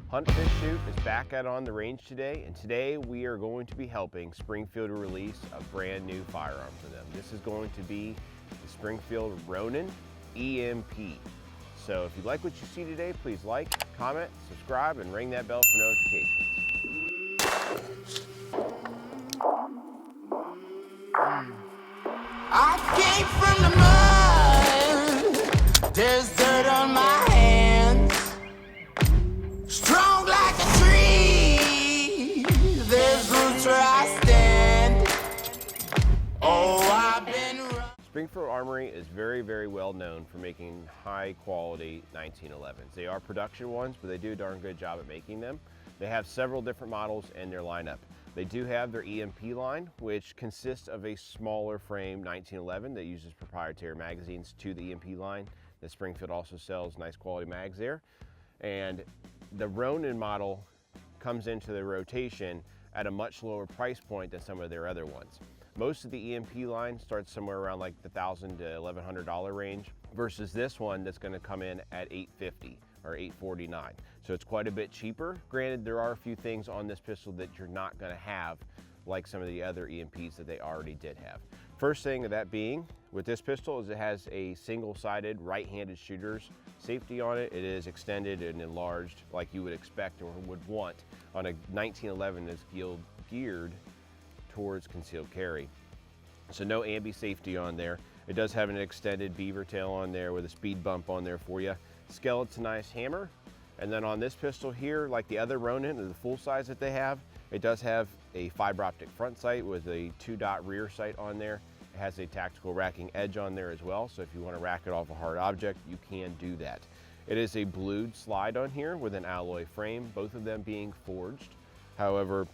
Hunt Fish Shoot is back out on the range today, and today we are going to be helping Springfield release a brand new firearm for them. This is going to be the Springfield Ronin EMP. So if you like what you see today, please like, comment, subscribe, and ring that bell for notifications. I came from the mud, there's dirt on my hands. Strong like a tree, there's roots where I stand. Oh, I've been Springfield Armory is very well known for making high quality 1911s. They are production ones, but they do a darn good job at making them. They have several different models in their lineup. They do have their EMP line, which consists of a smaller frame 1911 that uses proprietary magazines to the EMP line. The Springfield also sells nice quality mags there. And the Ronin model comes into the rotation at a much lower price point than some of their other ones. Most of the EMP line starts somewhere around like the $1,000 to $1,100 range versus this one that's going to come in at $850 or $849. So it's quite a bit cheaper. Granted, there are a few things on this pistol that you're not going to have like some of the other EMPs that they already did have. First thing of that being with this pistol is it has a single-sided right-handed shooter's safety on it. It is extended and enlarged like you would expect or would want on a 1911 that's geared towards concealed carry. So no ambi safety on there. It does have an extended beaver tail on there with a speed bump on there for you. Skeletonized hammer. And then on this pistol here, like the other Ronin, the full size that they have, it does have a fiber optic front sight with a 2-dot rear sight on there. It has a tactical racking edge on there as well. So if you want to rack it off a hard object, you can do that. It is a blued slide on here with an alloy frame, both of them being forged. However,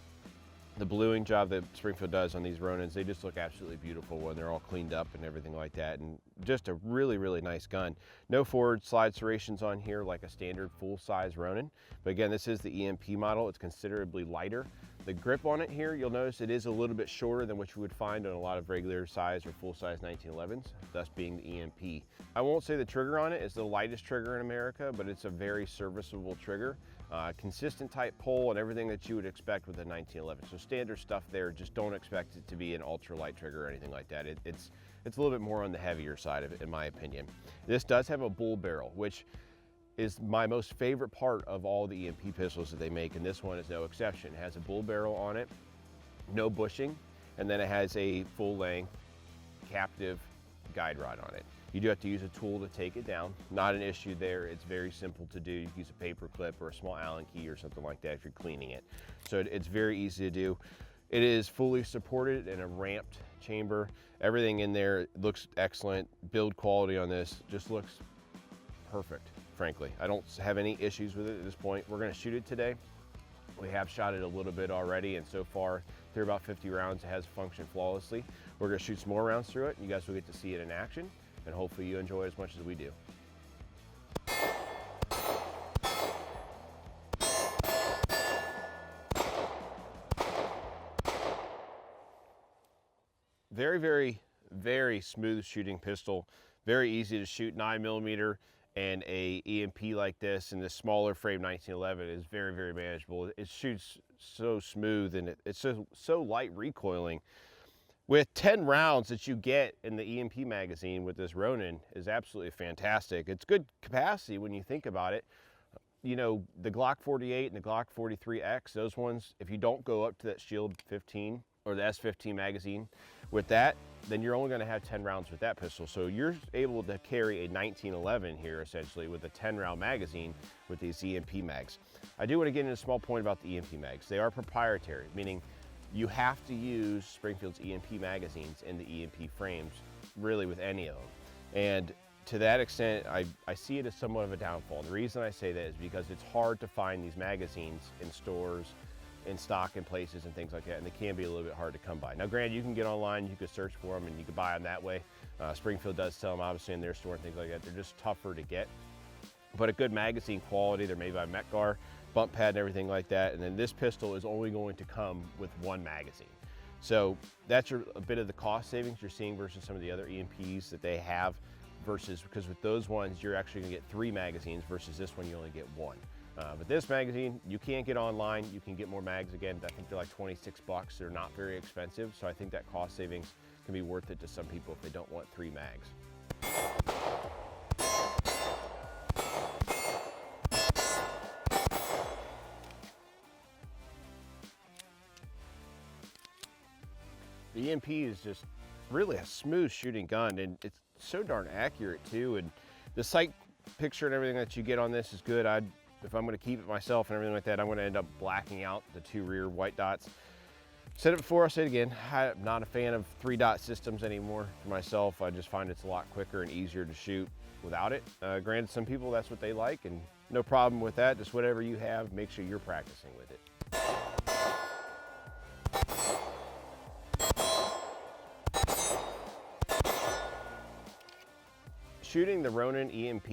the bluing job that Springfield does on these Ronins, they just look absolutely beautiful when they're all cleaned up and everything like that, and just a really nice gun. No forward slide serrations on here like a standard full-size Ronin, but again, this is the EMP model. It's considerably lighter. The grip on it here, you'll notice it is a little bit shorter than what you would find on a lot of regular size or full-size 1911s, thus being the EMP. I won't say the trigger on it is the lightest trigger in America, but it's a very serviceable trigger. Consistent type pull and everything that you would expect with a 1911. So standard stuff there, just don't expect it to be an ultralight trigger or anything like that. It's a little bit more on the heavier side of it, in my opinion. This does have a bull barrel, which is my most favorite part of all the EMP pistols that they make, and this one is no exception. It has a bull barrel on it, no bushing, and then it has a full-length captive guide rod on it. You do have to use a tool to take it down. Not an issue there. It's very simple to do. You can use a paper clip or a small Allen key or something like that if you're cleaning it. So it's very easy to do. It is fully supported in a ramped chamber. Everything in there looks excellent. Build quality on this just looks perfect, frankly. I don't have any issues with it at this point. We're gonna shoot it today. We have shot it a little bit already, and so far, through about 50 rounds, it has functioned flawlessly. We're gonna shoot some more rounds through it, and you guys will get to see it in action, and hopefully you enjoy it as much as we do. Very smooth shooting pistol. Very easy to shoot 9mm, and a EMP like this in this smaller frame 1911 is very manageable. It shoots so smooth, and it's so light recoiling. With 10 rounds that you get in the EMP magazine with this Ronin is absolutely fantastic. It's good capacity when you think about it. You know, the Glock 48 and the Glock 43X, those ones, if you don't go up to that Shield 15 or the S15 magazine with that, then you're only gonna have 10 rounds with that pistol. So you're able to carry a 1911 here essentially with a 10-round magazine with these EMP mags. I do wanna get into a small point about the EMP mags. They are proprietary, meaning you have to use Springfield's EMP magazines in the EMP frames, really with any of them. And to that extent, I see it as somewhat of a downfall. And the reason I say that is because it's hard to find these magazines in stores, in stock in places and things like that, and they can be a little bit hard to come by. Now granted, you can get online, you can search for them, and you can buy them that way. Springfield does sell them obviously in their store and things like that. They're just tougher to get. But a good magazine quality, they're made by Metgar, bump pad and everything like that. And then this pistol is only going to come with one magazine. So that's a bit of the cost savings you're seeing versus some of the other EMPs that they have, versus, because with those ones, you're actually gonna get 3 magazines versus this one, you only get 1. But this magazine, you can't get online. You can get more mags again. I think they're like 26 bucks. They're not very expensive. So I think that cost savings can be worth it to some people if they don't want 3 mags. The EMP is just really a smooth shooting gun, and it's so darn accurate too. And the sight picture and everything that you get on this is good. If I'm gonna keep it myself and everything like that, I'm gonna end up blacking out the 2 rear white dots. Said it before, I'll say it again. I'm not a fan of 3-dot systems anymore for myself. I just find it's a lot quicker and easier to shoot without it. Granted, some people, that's what they like, and no problem with that. Just whatever you have, make sure you're practicing with it. Shooting the Ronin EMP,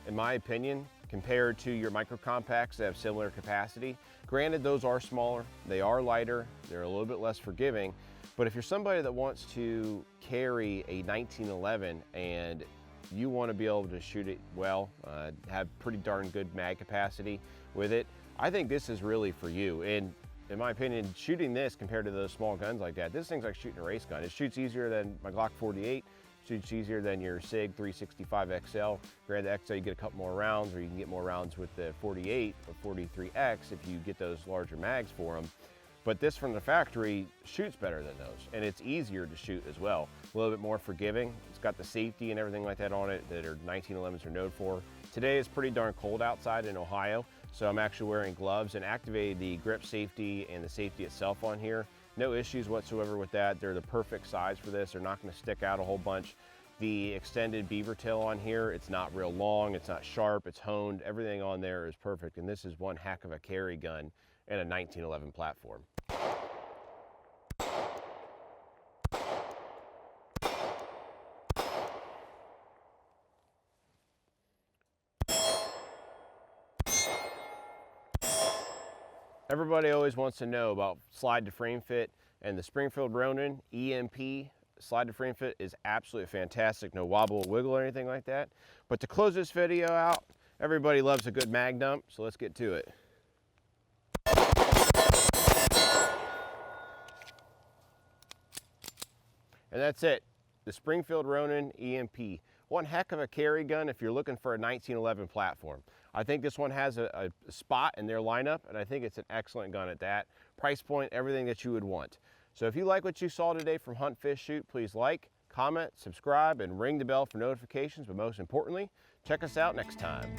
in my opinion, compared to your micro compacts that have similar capacity, granted those are smaller, they are lighter, they're a little bit less forgiving, but if you're somebody that wants to carry a 1911 and you want to be able to shoot it well, have pretty darn good mag capacity with it, I think this is really for you. And in my opinion, shooting this compared to those small guns like that, this thing's like shooting a race gun. It shoots easier than my Glock 48, shoots easier than your SIG 365 XL. Granted, the XL you get a couple more rounds, or you can get more rounds with the 48 or 43X if you get those larger mags for them. But this from the factory shoots better than those, and it's easier to shoot as well. A little bit more forgiving. It's got the safety and everything like that on it that our 1911s are known for. Today is pretty darn cold outside in Ohio, so I'm actually wearing gloves and activated the grip safety and the safety itself on here. No issues whatsoever with that. They're the perfect size for this. They're not going to stick out a whole bunch. The extended beaver tail on here, it's not real long, it's not sharp, it's honed. Everything on there is perfect, and this is one heck of a carry gun and a 1911 platform. Everybody always wants to know about slide to frame fit, and the Springfield Ronin EMP slide to frame fit is absolutely fantastic. No wobble or wiggle or anything like that. But to close this video out, everybody loves a good mag dump, so let's get to it. And that's it, the Springfield Ronin EMP. One heck of a carry gun if you're looking for a 1911 platform. I think this one has a spot in their lineup, and I think it's an excellent gun at that. Price point, everything that you would want. So if you like what you saw today from Hunt, Fish, Shoot, please like, comment, subscribe, and ring the bell for notifications, but most importantly, check us out next time.